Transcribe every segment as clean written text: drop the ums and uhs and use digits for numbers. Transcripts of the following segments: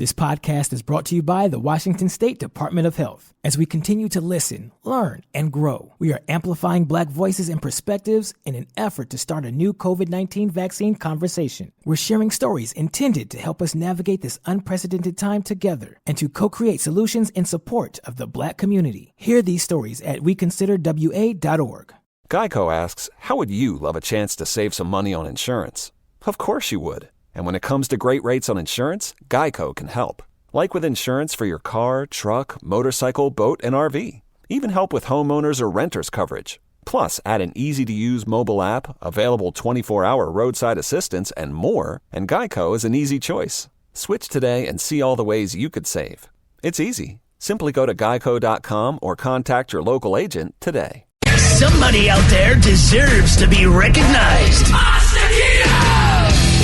This podcast is brought to you by the Washington State Department of Health. As we continue to listen, learn, and grow, we are amplifying Black voices and perspectives in an effort to start a new COVID-19 vaccine conversation. We're sharing stories intended to help us navigate this unprecedented time together and to co-create solutions in support of the Black community. Hear these stories at weconsiderwa.org. Geico asks, how would you love a chance to save some money on insurance? Of course you would. And when it comes to great rates on insurance, Geico can help. Like with insurance for your car, truck, motorcycle, boat, and RV. Even help with homeowners or renters coverage. Plus, add an easy-to-use mobile app, available 24-hour roadside assistance, and more, and Geico is an easy choice. Switch today and see all the ways you could save. It's easy. Simply go to geico.com or contact your local agent today. Somebody out there deserves to be recognized.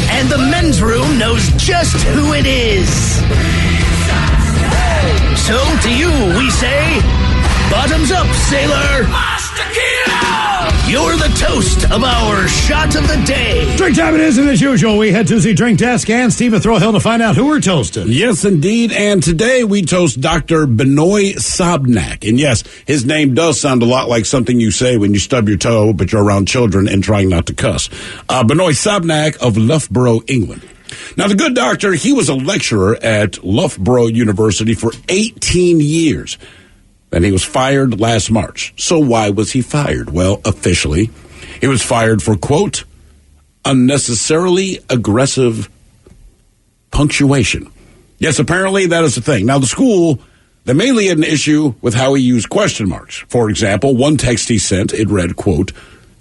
And the men's room knows just who it is. So to you, we say, bottoms up, sailor. You're the toast of our shot of the day. Drink time it is, and as usual, we head to the drink desk and Stephen Throwhill to find out who we're toasting. Yes, indeed, and today we toast Dr. Benoit Sobnak. And yes, his name does sound a lot like something you say when you stub your toe, but you're around children and trying not to cuss. Benoit Sobnak of Loughborough, England. Now, the good doctor, he was a lecturer at Loughborough University for 18 years. And he was fired last March. So why was he fired? Well, officially, he was fired for, quote, unnecessarily aggressive punctuation. Yes, apparently that is the thing. Now, the school, they mainly had an issue with how he used question marks. For example, one text he sent, it read, quote,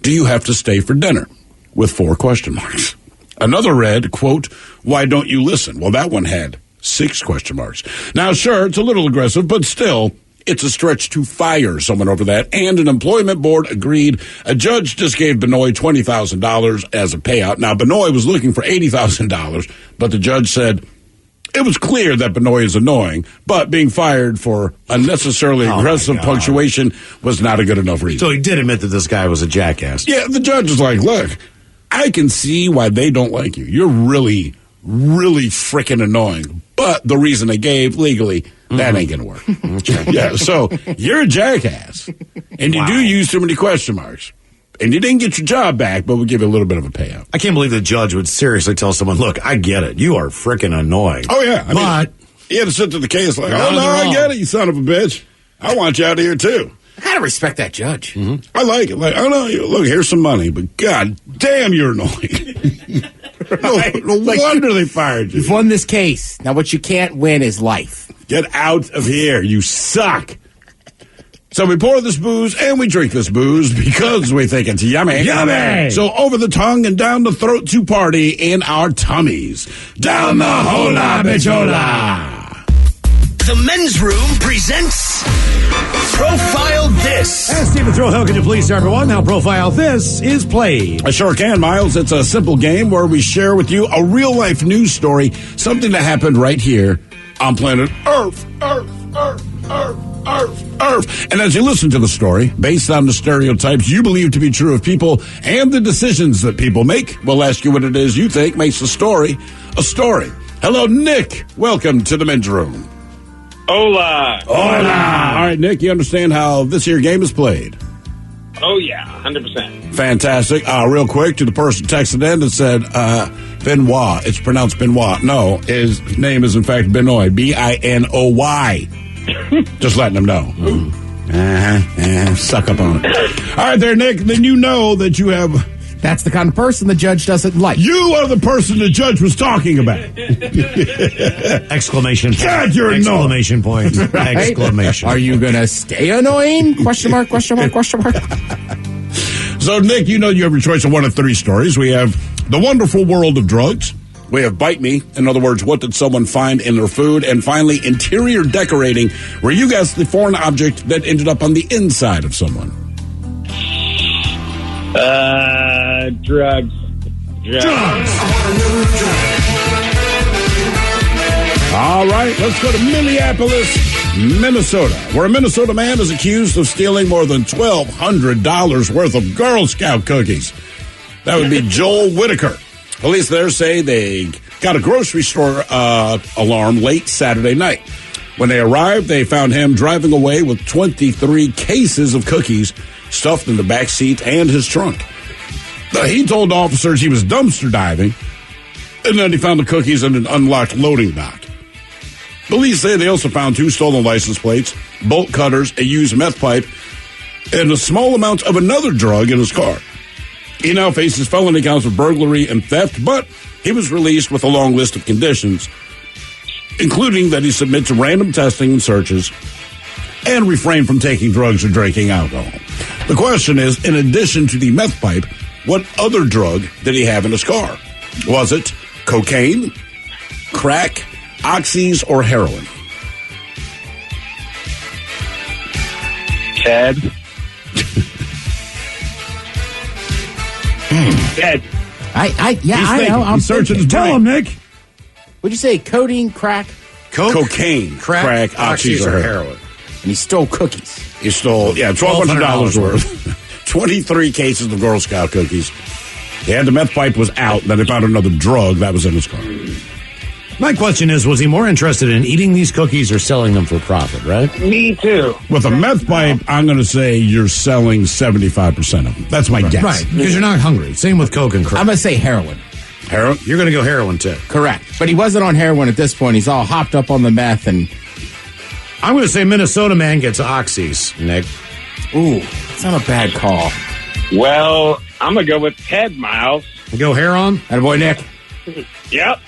do you have to stay for dinner? With 4 question marks. Another read, quote, why don't you listen? Well, that one had 6 question marks. Now, sure, it's a little aggressive, but still, it's a stretch to fire someone over that, and an employment board agreed. A judge just gave Benoit $20,000 as a payout. Now, Benoit was looking for $80,000, but the judge said it was clear that Benoit is annoying, but being fired for unnecessarily aggressive punctuation was not a good enough reason. So he did admit that this guy was a jackass. Yeah, the judge was like, look, I can see why they don't like you. You're really, really freaking annoying. But the reason they gave legally, that ain't going to work. Okay. Yeah, so you're a jackass, and you do use too many question marks. And you didn't get your job back, but we'll give you a little bit of a payout. I can't believe the judge would seriously tell someone, look, I get it. You are freaking annoying. Oh, yeah. I mean, he had to sit to the case like, oh, no, I get it, you son of a bitch. I want you out of here, too. I gotta respect that judge. Mm-hmm. I like it. Like, oh, no, look, here's some money, but God damn, you're annoying. No wonder they fired you. You've won this case. Now what you can't win is life. Get out of here. You suck. So we pour this booze and we drink this booze because we think it's yummy. Yummy! So over the tongue and down the throat to party in our tummies. Down the hola bichola. The men's room presents Profile This. And Stephen Throwhill, can you please tell everyone how Profile This is played? I sure can, Miles. It's a simple game where we share with you a real-life news story, something that happened right here on planet Earth. And as you listen to the story, based on the stereotypes you believe to be true of people and the decisions that people make, we'll ask you what it is you think makes a story a story. Hello, Nick. Welcome to the men's room. Hola. Hola. All right, Nick, you understand how this here game is played? Oh, yeah, 100%. Fantastic. Real quick, to the person texted in that said Benoit. It's pronounced Benoit. No, his name is, in fact, Benoit. B-I-N-O-Y. Just letting them know. Suck up on it. All right there, Nick. Then you know that you have... That's the kind of person the judge doesn't like. You are the person the judge was talking about. Exclamation point. God, you're exclamation point. Right? Exclamation. Are you going to stay annoying? Question mark, question mark, question mark. So, Nick, you know you have your choice of 1 of 3 stories. We have The Wonderful World of Drugs. We have Bite Me. In other words, what did someone find in their food? And finally, Interior Decorating, where you guess the foreign object that ended up on the inside of someone. Drugs. All right, let's go to Minneapolis, Minnesota, where a Minnesota man is accused of stealing more than $1,200 worth of Girl Scout cookies. That would be Joel Whitaker. Police there say they got a grocery store alarm late Saturday night. When they arrived, they found him driving away with 23 cases of cookies stuffed in the back seat and his trunk. He told officers he was dumpster diving, and then he found the cookies in an unlocked loading dock. Police say they also found 2 stolen license plates, bolt cutters, a used meth pipe, and a small amount of another drug in his car. He now faces felony counts of burglary and theft, but he was released with a long list of conditions, including that he submit to random testing and searches and refrain from taking drugs or drinking alcohol. The question is, in addition to the meth pipe, what other drug did he have in his car? Was it cocaine, crack, oxys, or heroin? Ted. Ted. I know. I'm He's searching his Tell brain. him, Nick. What'd you say? Codeine, crack, Cocaine, crack, oxys, or heroin. and he stole cookies. He stole, $1,200 worth. 23 cases of Girl Scout cookies. He had the meth pipe was out. Then they found another drug that was in his car. My question is, was he more interested in eating these cookies or selling them for profit, right? Me too. With a meth pipe, I'm going to say you're selling 75% of them. That's my guess. Right, because you're not hungry. Same with Coke and crack. I'm going to say heroin. Heroin? You're going to go heroin, Ted. Correct. But he wasn't on heroin at this point. He's all hopped up on the meth and... I'm going to say Minnesota man gets oxys, Nick. Ooh, it's not a bad call. Well, I'm going to go with Ted, Miles. Go heroin? Attaboy, Nick. Yep.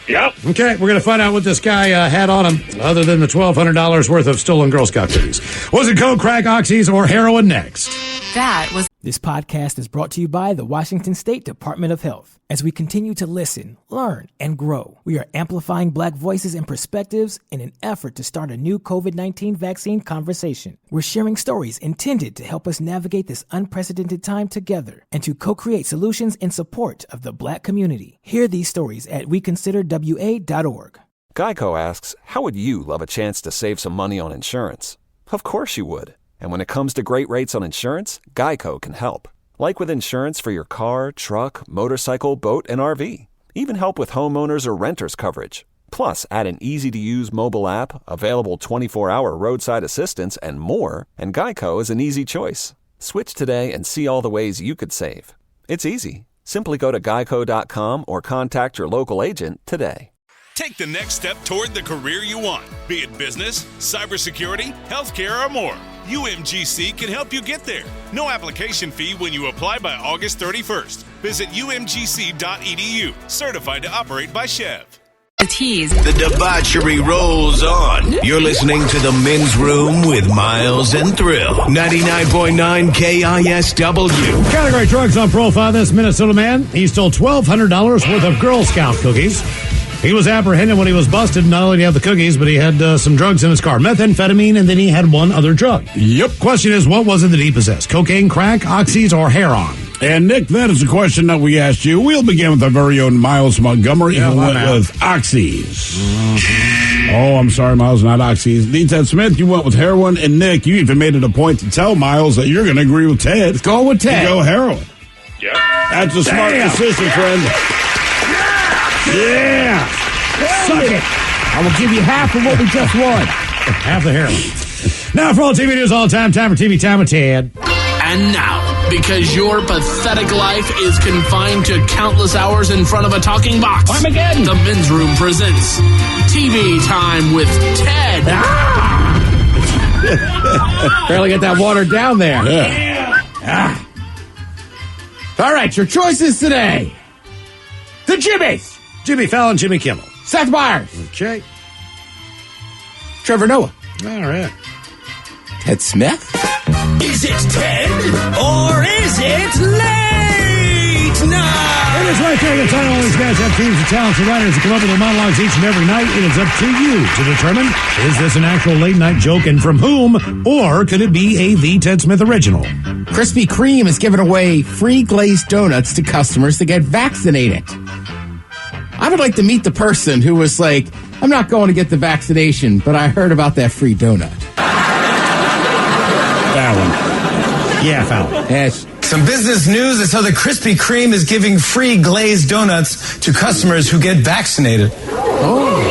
Okay, we're going to find out what this guy had on him, other than the $1,200 worth of stolen Girl Scout cookies. Was it Coke, crack, oxys, or heroin next? That was. This podcast is brought to you by the Washington State Department of Health. As we continue to listen, learn, and grow, we are amplifying Black voices and perspectives in an effort to start a new COVID-19 vaccine conversation. We're sharing stories intended to help us navigate this unprecedented time together and to co-create solutions in support of the Black community. Hear these stories at weconsiderwa.org. Geico asks, how would you love a chance to save some money on insurance? Of course you would. And when it comes to great rates on insurance, Geico can help. Like with insurance for your car, truck, motorcycle, boat, and RV. Even help with homeowners or renters coverage. Plus, add an easy-to-use mobile app, available 24-hour roadside assistance, and more, and Geico is an easy choice. Switch today and see all the ways you could save. It's easy. Simply go to geico.com or contact your local agent today. Take the next step toward the career you want, be it business, cybersecurity, healthcare, or more. UMGC can help you get there. No application fee when you apply by August 31st. Visit umgc.edu. Certified to operate by Chev. The debauchery rolls on. You're listening to The Men's Room with Miles and Thrill. 99.9 KISW. Category drugs on profile. This Minnesota man, he stole $1,200 worth of Girl Scout cookies. He was apprehended when he was busted. Not only did he have the cookies, but he had some drugs in his car. Methamphetamine, and then he had one other drug. Yep. Question is, what was it that he possessed? Cocaine, crack, oxys, or heroin? And, Nick, that is the question that we asked you. We'll begin with our very own Miles Montgomery, who went with oxys. Oh, I'm sorry, Miles, not oxys. D. Ted Smith, you went with heroin. And, Nick, you even made it a point to tell Miles that you're going to agree with Ted. Let's go with Ted. You go heroin. Yep. That's a smart decision, friend. Yeah. Suck it. I will give you half of what we just won. Half the heroin. Now, for all TV news all the time for TV Time with Ted. And now, because your pathetic life is confined to countless hours in front of a talking box, Armageddon. The Men's Room presents TV Time with Ted. Barely get that water down there. Yeah. All right, your choices today. The Jimmies. Jimmy Fallon, Jimmy Kimmel. Seth Meyers. Okay. Trevor Noah. All right. Ted Smith. Is it Ted or is it late night? It is right there. The title. All these guys have teams of talented writers that come up with their monologues each and every night. It is up to you to determine, is this an actual late night joke and from whom, or could it be a The Ted Smith original? Krispy Kreme is giving away free glazed donuts to customers to get vaccinated. I would like to meet the person who was like, I'm not going to get the vaccination, but I heard about that free donut. Fallon. Yeah, Fallon. Yes. Some business news is how the Krispy Kreme is giving free glazed donuts to customers who get vaccinated. Oh.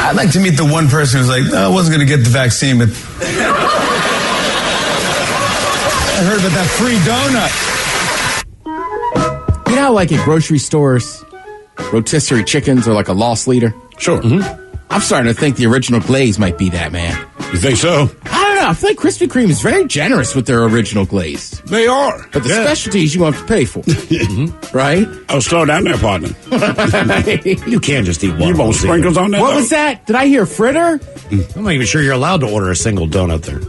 I'd like to meet the one person who's like, I wasn't going to get the vaccine, but I heard about that free donut. You know how, like, at grocery stores, rotisserie chickens are like a loss leader? Sure. Mm-hmm. I'm starting to think the original glaze might be that, man. You think so? I don't know. I feel like Krispy Kreme is very generous with their original glaze. They are. But the specialties you have to pay for. Right? Oh, slow down there, partner. You can't just eat one. You want sprinkles on that? What was that? Did I hear fritter? I'm not even sure you're allowed to order a single donut there.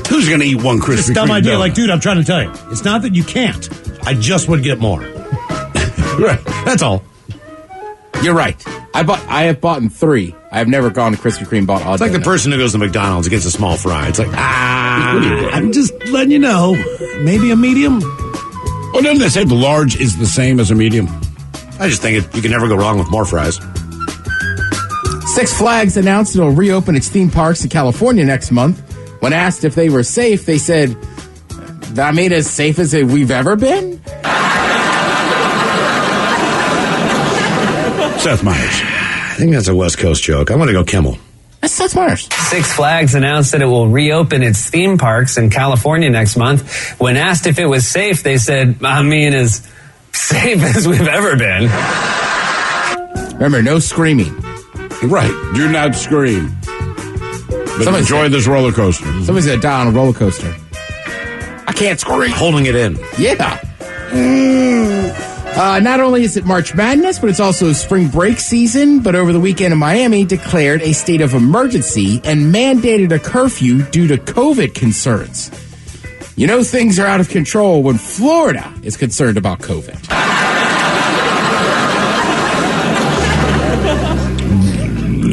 Who's going to eat one Krispy Kreme? It's a dumb idea. Donut? Like, dude, I'm trying to tell you. It's not that you can't. I just would get more. Right. That's all. You're right. I have bought in 3. I have never gone to Krispy Kreme bought odd It's like the donut. person who goes to McDonald's and gets a small fry. It's like, I'm just letting you know. Maybe a medium. Well, doesn't they say the large is the same as a medium? I just think you can never go wrong with more fries. Six Flags announced it'll reopen its theme parks in California next month. When asked if they were safe, they said, I mean, as safe as we've ever been? Seth Meyers. I think that's a West Coast joke. I'm going to go Kimmel. That's Seth Meyers. Six Flags announced that it will reopen its theme parks in California next month. When asked if it was safe, they said, I mean, as safe as we've ever been. Remember, no screaming. Right. Do not scream. But enjoy this roller coaster. Somebody's going to die on a roller coaster. I can't scream. Holding it in. Yeah. Not only is it March Madness, but it's also spring break season. But over the weekend in Miami declared a state of emergency and mandated a curfew due to COVID concerns. You know things are out of control when Florida is concerned about COVID.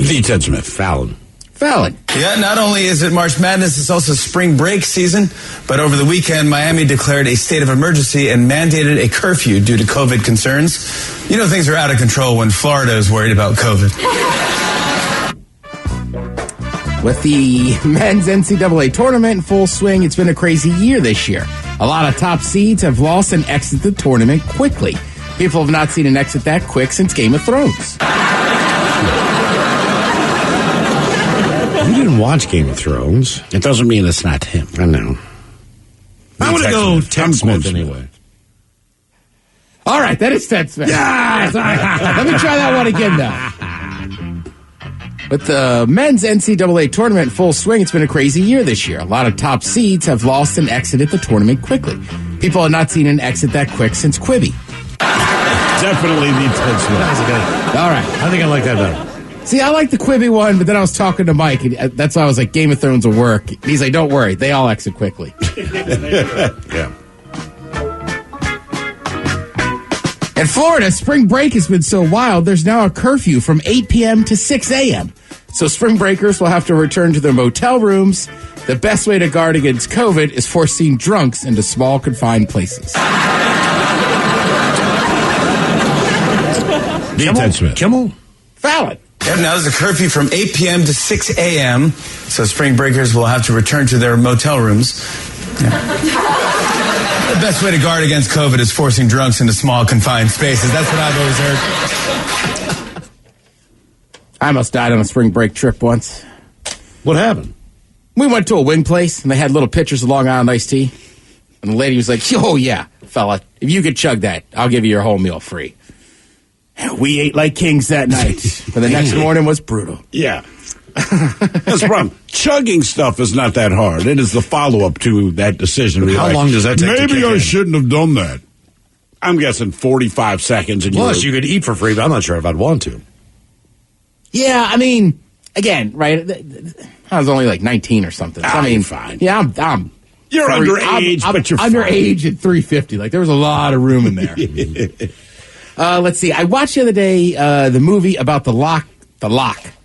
The Ted Smith. Fallon. Yeah, not only is it March Madness, it's also spring break season. But over the weekend, Miami declared a state of emergency and mandated a curfew due to COVID concerns. You know things are out of control when Florida is worried about COVID. With the men's NCAA tournament in full swing, it's been a crazy year this year. A lot of top seeds have lost and exited the tournament quickly. People have not seen an exit that quick since Game of Thrones. You didn't watch Game of Thrones. It doesn't mean it's not him. I know. I'm going to go Ted Smith anyway. All right, that is Ted Smith. Yeah. Let me try that one again, though. With the men's NCAA tournament in full swing, it's been a crazy year this year. A lot of top seeds have lost and exited the tournament quickly. People have not seen an exit that quick since Quibi. Definitely the Ted Smith. All right. I think I like that better. See, I like the Quibi one, but then I was talking to Mike, and that's why I was like, Game of Thrones will work. He's like, don't worry, they all exit quickly. Yeah. In Florida, spring break has been so wild, there's now a curfew from 8 p.m. to 6 a.m. So spring breakers will have to return to their motel rooms. The best way to guard against COVID is forcing drunks into small, confined places. The Ted Smith. Kimmel? Fallon. Yep, now there's a curfew from 8 p.m. to 6 a.m., so spring breakers will have to return to their motel rooms. Yeah. The best way to guard against COVID is forcing drunks into small, confined spaces. That's what I've always heard. I almost died on a spring break trip once. What happened? We went to a wing place, and they had little pitchers of Long Island iced tea. And the lady was like, oh, yeah, fella, if you could chug that, I'll give you your whole meal free. And we ate like kings that night. But the next morning was brutal. Yeah. That's the problem. Chugging stuff is not that hard. It is the follow-up to that decision. How long does that take to Maybe kick I in? shouldn't have done that. I'm guessing 45 seconds. And Plus, you could eat for free, but I'm not sure if I'd want to. Yeah, I mean, again, right? I was only like 19 or something. So, I mean, fine. Yeah, I'm You're underage, but you're underage at 350. Like, there was a lot of room in there. Let's see. I watched the other day the movie about the last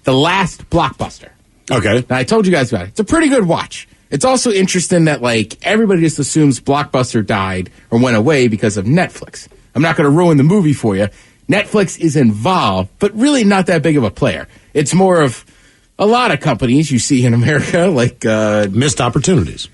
Blockbuster. Okay. And I told you guys about it. It's a pretty good watch. It's also interesting that, like, everybody just assumes Blockbuster died or went away because of Netflix. I'm not going to ruin the movie for you. Netflix is involved, but really not that big of a player. It's more of a lot of companies you see in America, like... missed opportunities.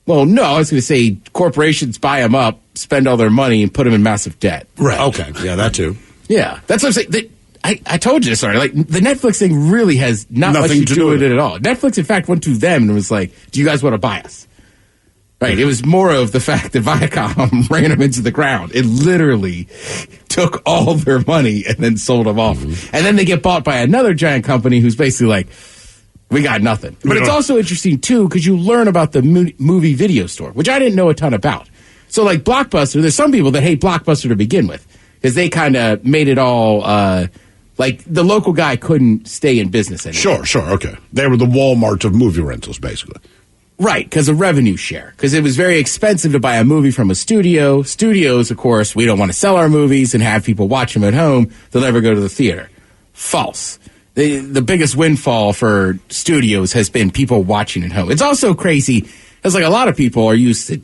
Well, no, I was going to say corporations buy them up, spend all their money, and put them in massive debt. Right. Okay. Yeah, that too. Yeah. That's what I'm saying. I told you this already. Like, the Netflix thing really has nothing to do with it at all. Netflix, in fact, went to them and was like, do you guys want to buy us? Right. It was more of the fact that Viacom ran them into the ground. It literally took all their money and then sold them off. Mm-hmm. And then they get bought by another giant company who's basically like, we got nothing. But it's also interesting, too, because you learn about the movie video store, which I didn't know a ton about. So, like, Blockbuster, there's some people that hate Blockbuster to begin with because they kind of made it all, like, the local guy couldn't stay in business anymore. Sure, okay. They were the Walmart of movie rentals, basically. Right, because of revenue share. Because it was very expensive to buy a movie from a studio. Studios, of course, we don't want to sell our movies and have people watch them at home. They'll never go to the theater. False. The biggest windfall for studios has been people watching at home. It's also crazy, because like a lot of people are used to,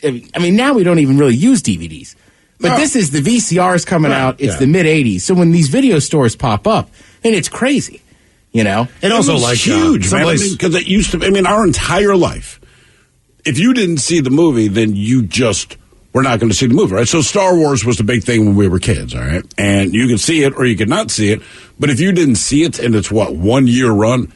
I mean, now we don't even really use DVDs. But this is the VCRs coming out. It's the mid-'80s. So when these video stores pop up, and it's crazy, you know? And also, like, huge, man. Because it used to, our entire life, if you didn't see the movie, then you just were not going to see the movie, right? So Star Wars was the big thing when we were kids, all right? And you could see it or you could not see it. But if you didn't see it and it's, 1 year run,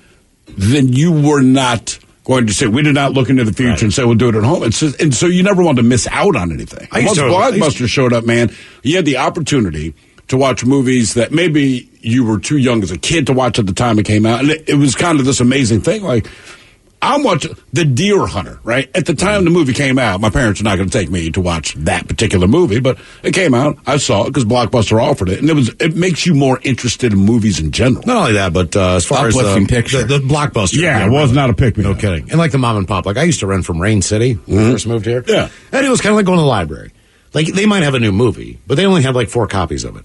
then you were not going to say, we did not look into the future and say, we'll do it at home. It's just, and so you never want to miss out on anything. Once Blockbuster showed up, man, you had the opportunity to watch movies that maybe you were too young as a kid to watch at the time it came out. And it was kind of this amazing thing. Like, I'm watching The Deer Hunter, right? At the time the movie came out, my parents are not going to take me to watch that particular movie, but it came out. I saw it because Blockbuster offered it, and it makes you more interested in movies in general. Not only that, but as far as the Blockbuster, it was not a pick me. No kidding. And like the mom and pop, like I used to rent from Rain City when I first moved here. Yeah, and it was kind of like going to the library. Like they might have a new movie, but they only have like 4 copies of it.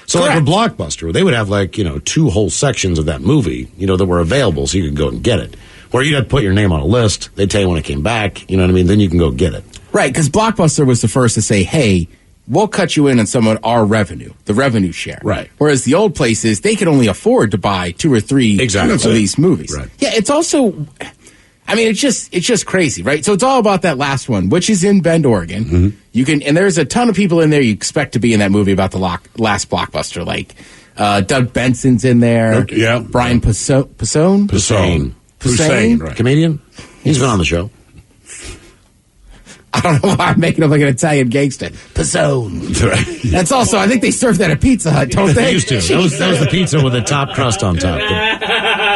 So like a Blockbuster, they would have like 2 whole sections of that movie, that were available, so you could go and get it. Where you'd have to put your name on a list. They'd tell you when it came back. You know what I mean? Then you can go get it. Right, because Blockbuster was the first to say, hey, we'll cut you in on some of our revenue, the revenue share. Right. Whereas the old places, they could only afford to buy 2 or 3 of these movies. Right. Yeah, it's also, it's just crazy, right? So it's all about that last one, which is in Bend, Oregon. Mm-hmm. And there's a ton of people in there you expect to be in that movie about the last Blockbuster. Like Doug Benson's in there. Yeah. Brian Posehn. Hussein, right. Comedian? He's been on the show. I don't know why I'm making him like an Italian gangster. Pizzone. That's also, I think they serve that at Pizza Hut, don't they? They used to. That was the pizza with the top crust on top.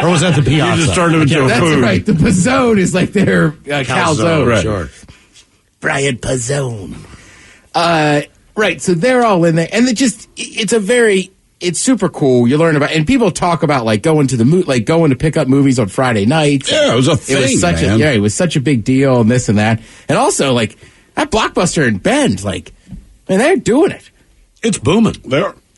Or was that the piazza? You just turned it into a That's food. Right. The Pizzone is like their calzone. Right. Sure. Brian Pizzone. Right. So they're all in there. And it's super cool. You learn about, and people talk about like going to pick up movies on Friday nights. Yeah, it was a thing. It was such a big deal, and this and that, and also like that Blockbuster in Bend, like, man, they're doing it. It's booming.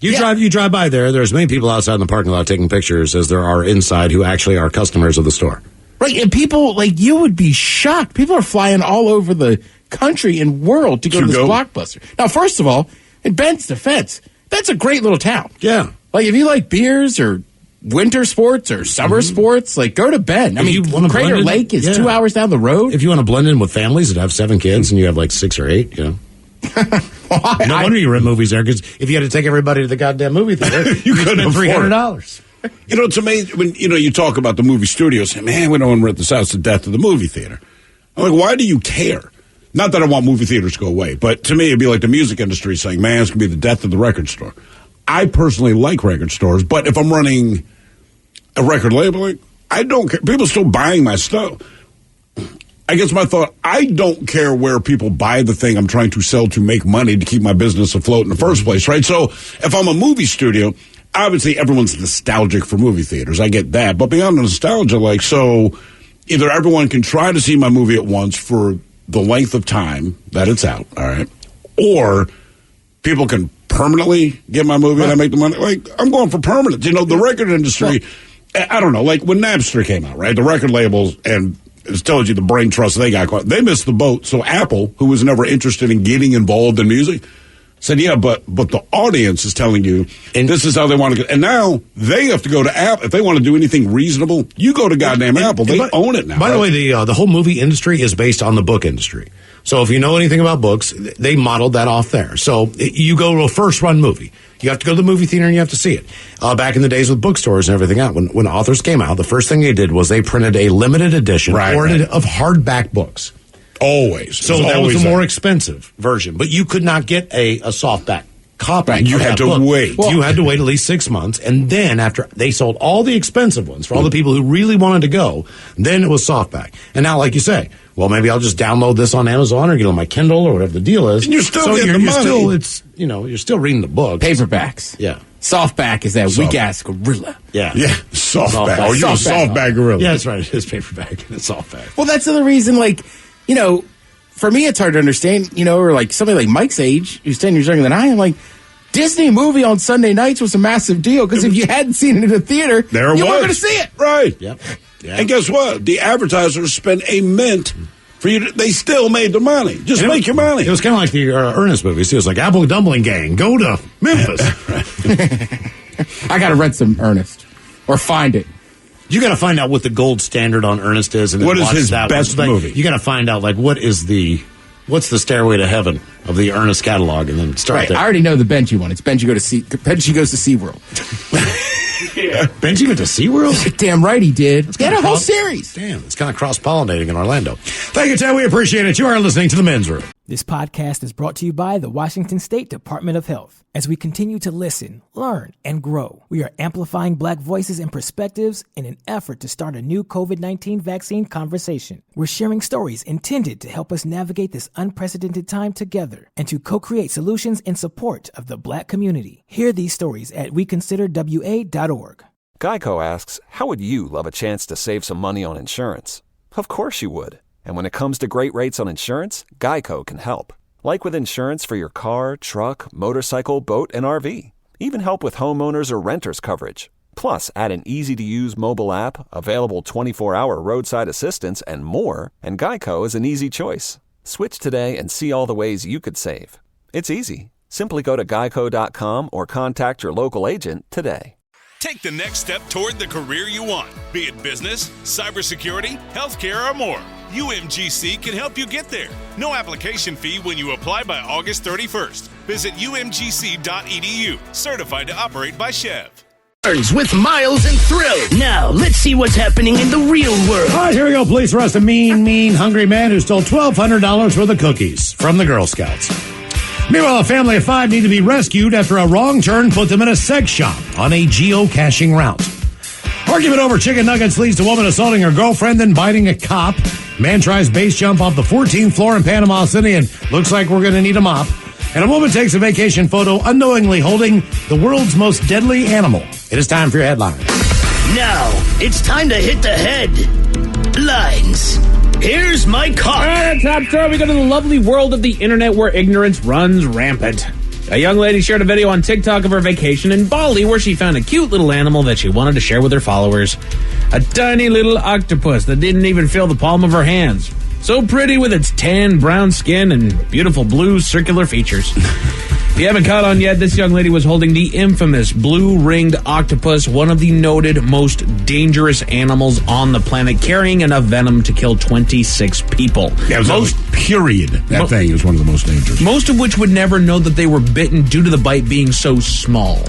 You drive by there. There's many people outside in the parking lot taking pictures as there are inside who actually are customers of the store. Right, and people like you would be shocked. People are flying all over the country and world to go to this Blockbuster. Now, first of all, in Bend's defense, that's a great little town. Yeah. Like, if you like beers or winter sports or summer sports, like, go to Bend. Crater Lake is 2 hours down the road. If you want to blend in with families that have 7 kids and you have like 6 or 8, No wonder you rent movies there, because if you had to take everybody to the goddamn movie theater, you couldn't afford $300. It's amazing when, you talk about the movie studios, say, man, we don't want to rent this out. It's the death of the movie theater. I'm like, why do you care? Not that I want movie theaters to go away, but to me, it'd be like the music industry saying, man, it's going to be the death of the record store. I personally like record stores, but if I'm running a record label, I don't care. People are still buying my stuff. I guess my thought, I don't care where people buy the thing I'm trying to sell to make money to keep my business afloat in the first place, right? So if I'm a movie studio, obviously everyone's nostalgic for movie theaters. I get that. But beyond the nostalgia, so either everyone can try to see my movie at once for the length of time that it's out, all right? Or people can permanently get my movie and I make the money. Like, I'm going for permanent. The record industry, I don't know, like when Napster came out, right? The record labels, and it tells you the brain trust they got caught. They missed the boat. So Apple, who was never interested in getting involved in music, Said, yeah, but the audience is telling you, and this is how they want to go. And now they have to go to Apple. If they want to do anything reasonable, you go to goddamn Apple. They own it now. By the way, the whole movie industry is based on the book industry. So if you know anything about books, they modeled that off there. So you go to a first-run movie. You have to go to the movie theater and you have to see it. Back in the days with bookstores and everything out, when authors came out, the first thing they did was they printed a limited edition of hardback books. Always. So that was a more expensive version. But you could not get a softback copy. Right, you had to wait. You had to wait at least 6 months. And then after they sold all the expensive ones for all the people who really wanted to go, then it was softback. And now, like you say, well, maybe I'll just download this on Amazon or get it on my Kindle or whatever the deal is. And you're still getting the money. You're still reading the book. Paperbacks. Yeah. Softback is that weak-ass gorilla. Yeah. Yeah. Softback. Oh, you're a softback gorilla. Yeah, that's right. It is paperback and it's softback. Well, that's the other reason, for me, it's hard to understand, or like somebody like Mike's age, who's 10 years younger than I am, like, Disney movie on Sunday nights was a massive deal because if you hadn't seen it in a theater, you weren't going to see it. Right. Yep. And guess what? The advertisers spent a mint for you. They still made the money. Just make your money. It was kind of like the Ernest movies. It was like Apple Dumpling Gang. Go to Memphis. I got to rent some Ernest or find it. You got to find out what the gold standard on Ernest is. And what is his best movie? You got to find out, what's the Stairway to Heaven of the Ernest catalog, and then start there. I already know the Benji one. It's Benji goes to SeaWorld. Benji went to SeaWorld? Damn right he did. He had a whole series. Damn, it's kind of cross-pollinating in Orlando. Thank you, Ted. We appreciate it. You are listening to The Men's Room. This podcast is brought to you by the Washington State Department of Health. As we continue to listen, learn, and grow, we are amplifying Black voices and perspectives in an effort to start a new COVID-19 vaccine conversation. We're sharing stories intended to help us navigate this unprecedented time together and to co-create solutions in support of the Black community. Hear these stories at weconsiderwa.org. Geico asks, how would you love a chance to save some money on insurance? Of course you would. And when it comes to great rates on insurance, Geico can help. Like with insurance for your car, truck, motorcycle, boat, and RV. Even help with homeowners or renters coverage. Plus, add an easy-to-use mobile app, available 24-hour roadside assistance, and more, and Geico is an easy choice. Switch today and see all the ways you could save. It's easy. Simply go to geico.com or contact your local agent today. Take the next step toward the career you want, be it business, cybersecurity, healthcare, or more. UMGC can help you get there. No application fee when you apply by August 31st. Visit umgc.edu. Certified to operate by Chev. With Miles and Thrill. Now, let's see what's happening in the real world. All right, here we go. Police arrest a mean, hungry man who stole $1,200 worth of cookies from the Girl Scouts. Meanwhile, a family of 5 need to be rescued after a wrong turn put them in a sex shop on a geocaching route. Argument over chicken nuggets leads to a woman assaulting her girlfriend, then biting a cop. Man tries base jump off the 14th floor in Panama City and looks like we're going to need a mop. And a woman takes a vacation photo unknowingly holding the world's most deadly animal. It is time for your headlines. Now, it's time to hit the headlines. Here's my car. All right, top story. We go to the lovely world of the internet where ignorance runs rampant. A young lady shared a video on TikTok of her vacation in Bali where she found a cute little animal that she wanted to share with her followers. A tiny little octopus that didn't even fill the palm of her hands. So pretty with its tan brown skin and beautiful blue circular features. If you haven't caught on yet, this young lady was holding the infamous blue-ringed octopus, one of the noted most dangerous animals on the planet, carrying enough venom to kill 26 people. Yeah, period. That thing is one of the most dangerous. Most of which would never know that they were bitten due to the bite being so small.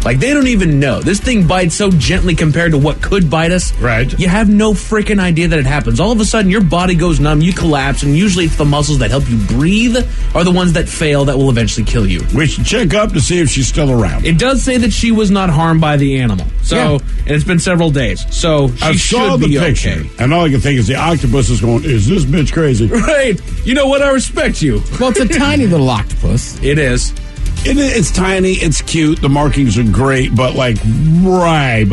Like, they don't even know. This thing bites so gently compared to what could bite us. Right. You have no freaking idea that it happens. All of a sudden, your body goes numb, you collapse, and usually it's the muscles that help you breathe are the ones that fail that will eventually kill you. We should check up to see if she's still around. It does say that she was not harmed by the animal. So, and it's been several days. So, she should be picture, okay. and all I can think is the octopus is going, is this bitch crazy? Right. You know what? I respect you. Well, it's a tiny little octopus. It is. It's tiny, it's cute, the markings are great, but but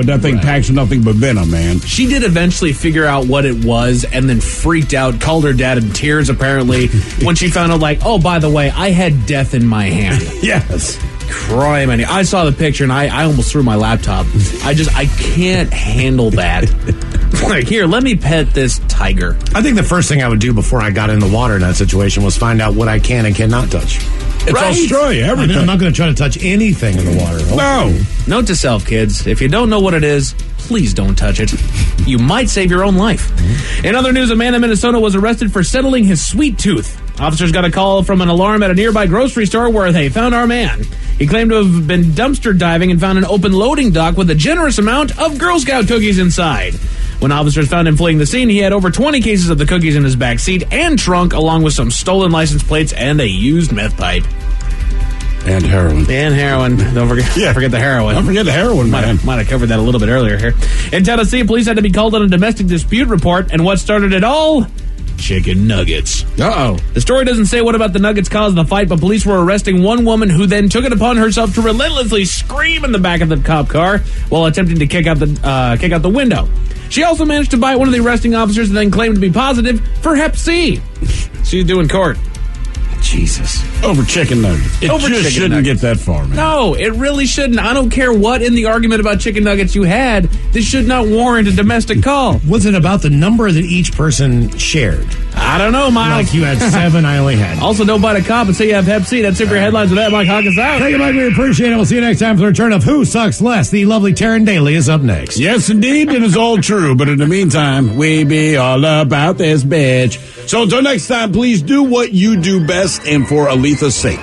that thing packs nothing but venom, man. She did eventually figure out what it was and then freaked out, called her dad in tears apparently, when she found out oh, by the way, I had death in my hand. Yes. Crime. I saw the picture and I almost threw my laptop. I can't handle that. Here, let me pet this tiger. I think the first thing I would do before I got in the water in that situation was find out what I can and cannot touch. It's Australia, everything. I'm not going to try to touch anything in the water. No. Note to self, kids, if you don't know what it is, please don't touch it. You might save your own life. In other news, a man in Minnesota was arrested for settling his sweet tooth. Officers got a call from an alarm at a nearby grocery store where they found our man. He claimed to have been dumpster diving and found an open loading dock with a generous amount of Girl Scout cookies inside. When officers found him fleeing the scene, he had over 20 cases of the cookies in his back seat and trunk, along with some stolen license plates and a used meth pipe. And heroin. Don't forget the heroin. Don't forget the heroin, man. Might have covered that a little bit earlier here. In Tennessee, police had to be called on a domestic dispute report, and what started it all? Chicken nuggets. Uh-oh. The story doesn't say what about the nuggets caused the fight, but police were arresting one woman who then took it upon herself to relentlessly scream in the back of the cop car while attempting to kick out the window. She also managed to bite one of the arresting officers and then claimed to be positive for Hep C. She's due in court. Jesus. Over chicken nuggets. It just shouldn't get that far, man. No, it really shouldn't. I don't care what in the argument about chicken nuggets you had. This should not warrant a domestic call. Was it about the number that each person shared? I don't know, Miles. Like you had 7, I only had. Also, don't bite a cop and say you have Hep C. That's it for your headlines with that. Mike Hawkins out. Thank you, Mike. We appreciate it. We'll see you next time for the return of Who Sucks Less. The lovely Taryn Daly is up next. Yes, indeed. It is all true. But in the meantime, we be all about this bitch. So until next time, please do what you do best. And for Aletha's sake,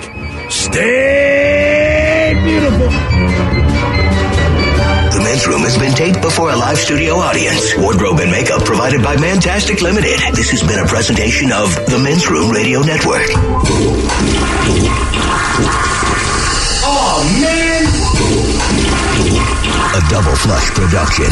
stay beautiful. The Men's Room has been taped before a live studio audience. Wardrobe and makeup provided by Mantastic Limited. This has been a presentation of the Men's Room Radio Network. Oh, man! A Double Flush production.